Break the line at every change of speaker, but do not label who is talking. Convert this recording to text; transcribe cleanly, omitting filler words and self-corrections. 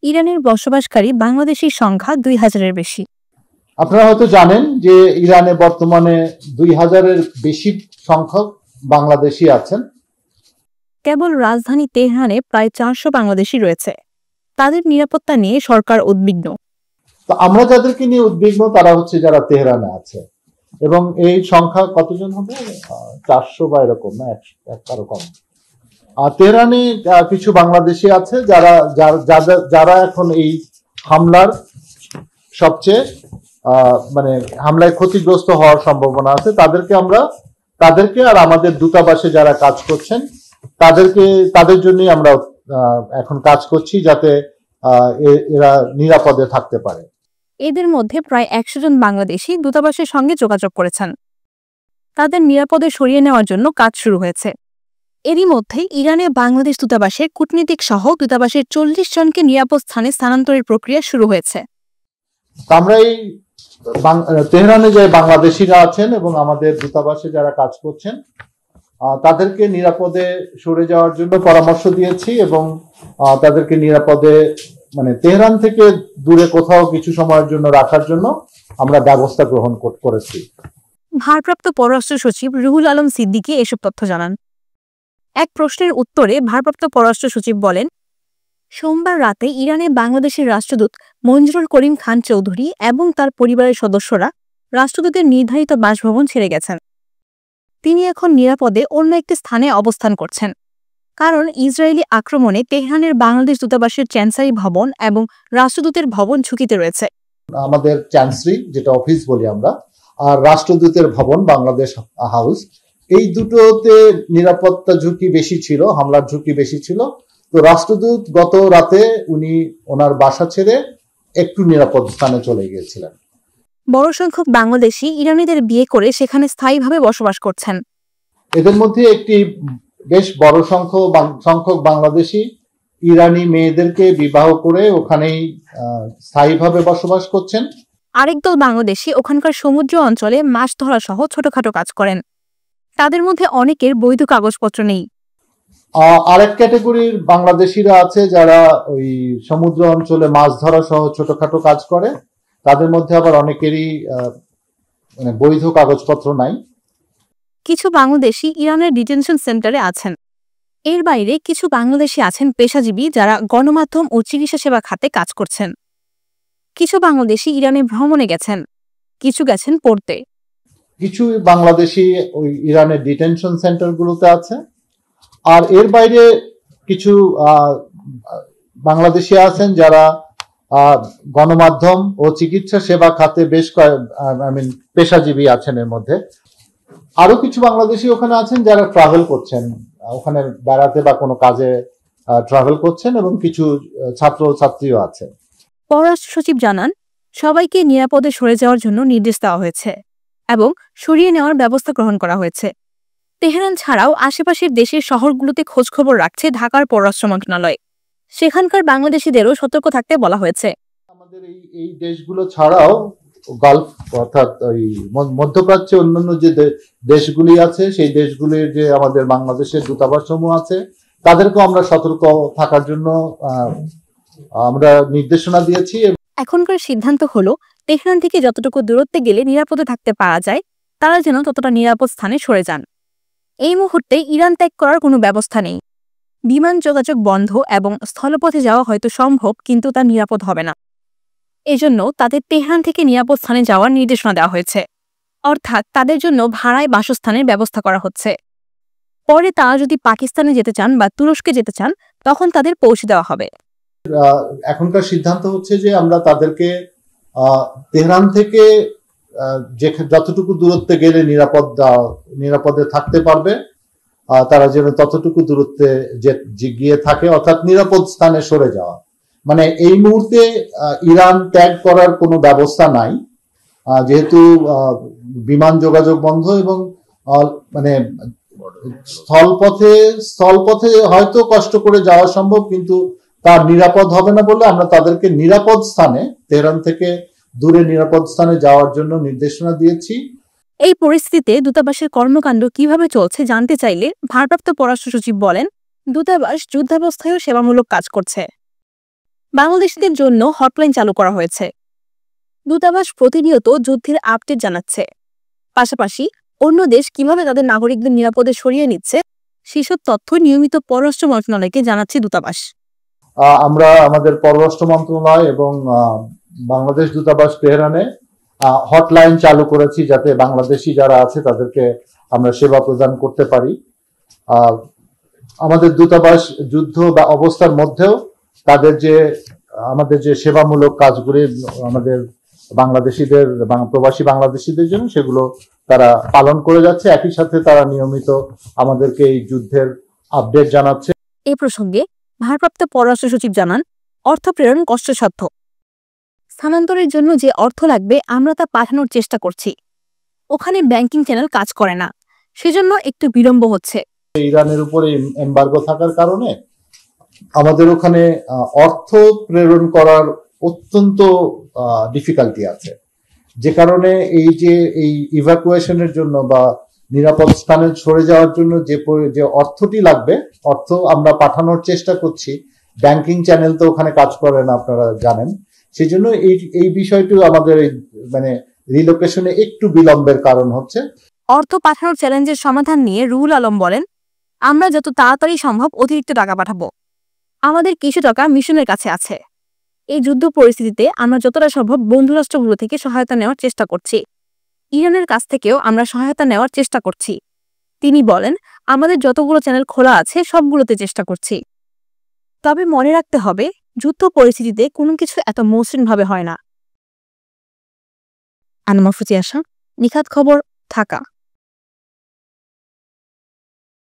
ইরানের বসবাসকারী বাংলাদেশির সংখ্যা ২,০০০-এর বেশি।
আপনারা হয়তো জানেন যে ইরানে বর্তমানে ২,০০০-এর বেশি সংখ্যক বাংলাদেশি আছেন।
কেবল রাজধানী তেহরানে প্রায় ৪০০ বাংলাদেশি রয়েছে। তাদের নিরাপত্তা নিয়ে সরকার উদ্বিগ্ন।
তো আমরা যাদেরকে নিয়ে উদ্বিগ্ন তারা হচ্ছে যারা তেহরানে আছে, এবং এই সংখ্যা কতজন হবে? ৪০০ বা এরকম, না ১০০ কম। তেহরানে কিছু বাংলাদেশি আছে যারা এখন এই হামলার সবচেয়ে মানে হামলায় ক্ষতিগ্রস্ত হওয়ার সম্ভাবনা আছে। তাদেরকে আর আমাদের দূতাবাসে যারা কাজ করছেন তাদের জন্যই আমরা এখন কাজ করছি, যাতে এরা নিরাপদে থাকতে পারে।
এদের মধ্যে প্রায় ১০০ জন বাংলাদেশি দূতাবাসের সঙ্গে যোগাযোগ করেছেন। তাদের নিরাপদে সরিয়ে নেওয়ার জন্য কাজ শুরু হয়েছে। এরই মধ্যে ইরানে বাংলাদেশ দূতাবাসের কূটনীতিক সহ দূতাবাসের ৪০ জনকে নিরাপদ স্থানে স্থানান্তরের প্রক্রিয়া শুরু হয়েছে।
আমরা এই তেহরানে যে বাংলাদেশিরা আছেন এবং আমাদের দূতাবাসে যারা কাজ করছেন তাদেরকে নিরাপদে সরে যাওয়ার জন্য পরামর্শ দিয়েছি, এবং তাদেরকে নিরাপদে মানে তেহরান থেকে দূরে কোথাও কিছু সময়ের জন্য রাখার জন্য আমরা ব্যবস্থা গ্রহণ করেছি।
ভারপ্রাপ্ত পররাষ্ট্র সচিব রুহুল আলম সিদ্দিকী এসব তথ্য জানান। এক প্রশ্নের উত্তরে ভারপ্রাপ্ত পররাষ্ট্র সচিব বলেন, সোমবার রাতে ইরানে বাংলাদেশের রাষ্ট্রদূত মঞ্জুরুল করিম খান চৌধুরী এবং তার পরিবারের সদস্যরা রাষ্ট্রদূতের নির্ধারিত বাসভবন ছেড়ে গেছেন। তিনি এখন নিরাপদে অন্য একটি স্থানে অবস্থান করছেন, কারণ ইসরায়েলি আক্রমণে তেহরানের বাংলাদেশ দূতাবাসের চ্যান্সারি ভবন এবং রাষ্ট্রদূতের ভবন ঝুঁকিতে রয়েছে।
আমাদের চ্যান্সারি, যেটা অফিস বলি আমরা, আর রাষ্ট্রদূতের ভবন বাংলাদেশ হাউস, এই দুটোতে নিরাপত্তা ঝুঁকি বেশি ছিল, হামলার ঝুঁকি বেশি ছিল। তো রাষ্ট্রদূত গত রাতে ওনার বাসা ছেড়ে একটু নিরাপদ স্থানে চলে গিয়েছিলেন।
বড় সংখ্যক বাংলাদেশি ইরানিদের বিয়ে করে সেখানে স্থায়ীভাবে বসবাস করছেন।
এদের মধ্যে একটি বেশ বড় সংখ্যক বাংলাদেশি ইরানি মেয়েদেরকে বিবাহ করে ওখানেই স্থায়ীভাবে বসবাস করছেন।
আরেক দল বাংলাদেশি ওখানকার সমুদ্র অঞ্চলে মাছ ধরা সহ ছোটখাটো কাজ করেন। তাদের মধ্যে অনেকের বৈধ কাগজপত্র নেই।
আরেক ক্যাটাগরির বাংলাদেশিরা আছে যারা ওই সমুদ্র অঞ্চলে মাছ ধরা সহ ছোটখাটো কাজ করে। তাদের মধ্যে আবার অনেকেরই মানে বৈধ কাগজপত্র নাই।
কিছু বাংলাদেশি ইরানের ডিটেনশন সেন্টারে আছেন। এর বাইরে কিছু বাংলাদেশি আছেন পেশাজীবী, যারা গণমাধ্যম ও চিকিৎসা সেবা খাতে কাজ করছেন। কিছু বাংলাদেশি ইরানে ভ্রমণে গেছেন, কিছু গেছেন পড়তে।
কিছু বাংলাদেশি ওই ইরানের ডিটেনশন সেন্টারগুলোতে আছে। আর এর বাইরে কিছু বাংলাদেশি আছেন যারা গণমাধ্যম ও চিকিৎসা সেবা খাতে বেশ পেশাজীবী আছেন। এর মধ্যে আরো কিছু বাংলাদেশি ওখানে আছেন যারা ট্রাভেল করছেন, ওখানে বেড়াতে বা কোনো কাজে ট্রাভেল করছেন, এবং কিছু ছাত্র ছাত্রীও আছে।
পররাষ্ট্র সচিব জানান, সবাইকে নিরাপদে সরে যাওয়ার জন্য নির্দেশ দেওয়া হয়েছে এবং সরিয়ে নেওয়ার ব্যবস্থা গ্রহণ করা হয়েছে। তেহরান ছাড়াও আশেপাশের দেশের শহরগুলোতে খোঁজখবর রাখছে ঢাকার পররাষ্ট্র মন্ত্রণালয়। সেখানকার বাংলাদেশিদেরও সতর্ক থাকতে বলা হয়েছে।
আমাদের এই দেশগুলো ছাড়াও গালফ অর্থাৎ ওই মধ্যপ্রাচ্যে অন্যান্য যে দেশগুলি আছে, সেই দেশগুলির যে আমাদের বাংলাদেশের দূতাবাস সমূহ আছে, তাদেরকেও আমরা সতর্ক থাকার জন্য আমরা নির্দেশনা দিয়েছি।
এখনকার সিদ্ধান্ত হলো, তেহরান থেকে যতটুকু দূরত্বে গেলে নিরাপদে থাকতে পারা যায়, তারা যেন ততটা নিরাপদ স্থানে সরে যান। এই মুহূর্তে ইরান ত্যাগ করার কোনো ব্যবস্থা নেই। বিমান যোগাযোগ বন্ধ এবং স্থলপথে যাওয়া হয়তো সম্ভব, কিন্তু তা নিরাপদ হবে না। এজন্য তাদের তেহরান থেকে নিরাপদ স্থানে যাওয়ার নির্দেশনা দেওয়া হয়েছে, অর্থাৎ তাদের জন্য ভাড়ায় বাসস্থানের ব্যবস্থা করা হচ্ছে। পরে তারা যদি পাকিস্তানে যেতে চান বা তুরস্কে যেতে চান, তখন তাদের পৌঁছে দেওয়া হবে।
এখনকার সিদ্ধান্ত হচ্ছে যে আমরা তাদেরকে তেহরান থেকে যতটুকু দূরত্বে গেলে নিরাপদে থাকতে পারবে, তারা যেন ততটুকু দূরত্বে গিয়ে থাকে, অর্থাৎ নিরাপদ স্থানে সরে যাওয়া। মানে এই মুহূর্তে ইরান ত্যাগ করার কোনো ব্যবস্থা নাই, যেহেতু বিমান যোগাযোগ বন্ধ, এবং মানে স্থলপথে হয়তো কষ্ট করে যাওয়া সম্ভব, কিন্তু তার নিরাপদ হবে না বলে আমরা তাদেরকে নিরাপদ স্থানে, তেহরান থেকে দূরে নিরাপদ স্থানে যাওয়ার জন্য নির্দেশনা দিয়েছি।
এই পরিস্থিতিতে দূতাবাসের কর্মকাণ্ড কিভাবে চলছে জানতে চাইলে ভারপ্রাপ্ত পররাষ্ট্র সচিব বলেন, দূতাবাস যুদ্ধাবস্থায়ও সেবামূলক কাজ করছে। বাংলাদেশিদের জন্য হটলাইন চালু করা হয়েছে। দূতাবাস প্রতিনিয়ত যুদ্ধের আপডেট জানাচ্ছে। পাশাপাশি অন্য দেশ কিভাবে তাদের নাগরিকদের নিরাপদে সরিয়ে নিচ্ছে সেসব তথ্য নিয়মিত পররাষ্ট্র মন্ত্রণালয়কে জানাচ্ছে দূতাবাস।
আমরা আমাদের পররাষ্ট্র মন্ত্রণালয় এবং বাংলাদেশ দূতাবাস তেহরানে হটলাইন চালু করেছি, যাতে বাংলাদেশি যারা আছে তাদেরকে আমরা সেবা প্রদান করতে পারি। আমাদের দূতাবাস যুদ্ধ বা অবস্থার মধ্যেও আমাদের যে সেবামূলক কাজগুলি আমাদের বাংলাদেশিদের প্রবাসী বাংলাদেশিদের জন্য, সেগুলো তারা পালন করে যাচ্ছে। একই সাথে তারা নিয়মিত আমাদেরকে এই যুদ্ধের আপডেট জানাচ্ছে।
এই প্রসঙ্গে ভারপ্রাপ্ত পররাষ্ট্র সচিব জানান, অর্থ প্রেরণ কষ্টসাধ্য। স্থানান্তরের জন্য যে অর্থ লাগবে আমরা তা পাঠানোর চেষ্টা করছি। ওখানে ব্যাংকিং চ্যানেল কাজ করে না, সেজন্য একটু বিলম্ব হচ্ছে।
ইরানের উপরে এমবার্গো থাকার কারণে আমাদের ওখানে অর্থ প্রেরণ করার অত্যন্ত ডিফিকাল্টি আছে, যে কারণে এই ইভাকুয়েশনের জন্য বা নিরাপদ স্থানে সরে যাওয়ার জন্য যে অর্থটি লাগবে, অর্থ আমরা পাঠানোর চেষ্টা করছি। ব্যাংকিং চ্যানেল তো ওখানে কাজ করে না, আপনারা জানেন। সেই জন্য এই বিষয়টি আমাদের মানে রিলোকেশনে একটু বিলম্বের কারণ হচ্ছে।
অর্থ পাঠানোর চ্যালেঞ্জের সমাধান নিয়ে রুহুল আলম বলেন, আমরা যত তাড়াতাড়ি সম্ভব অতিরিক্ত টাকা পাঠাবো। আমাদের কিছু টাকা মিশনের কাছে আছে। এই যুদ্ধ পরিস্থিতিতে আমরা যতটা সম্ভব বন্ধুরাষ্ট্রগুলো থেকে সহায়তা নেওয়ার চেষ্টা করছি। ইরানের কাছ থেকেও আমরা সহায়তা নেওয়ার চেষ্টা করছি। তিনি বলেন, আমাদের যতগুলো চ্যানেল খোলা আছে সবগুলোতে চেষ্টা করছি। তবে মনে রাখতে হবে, যুদ্ধ পরিস্থিতিতে কোনো কিছু এত মসৃণভাবে হয় না। আনমা ফুজি আশা, নিখাত খবর, ঢাকা।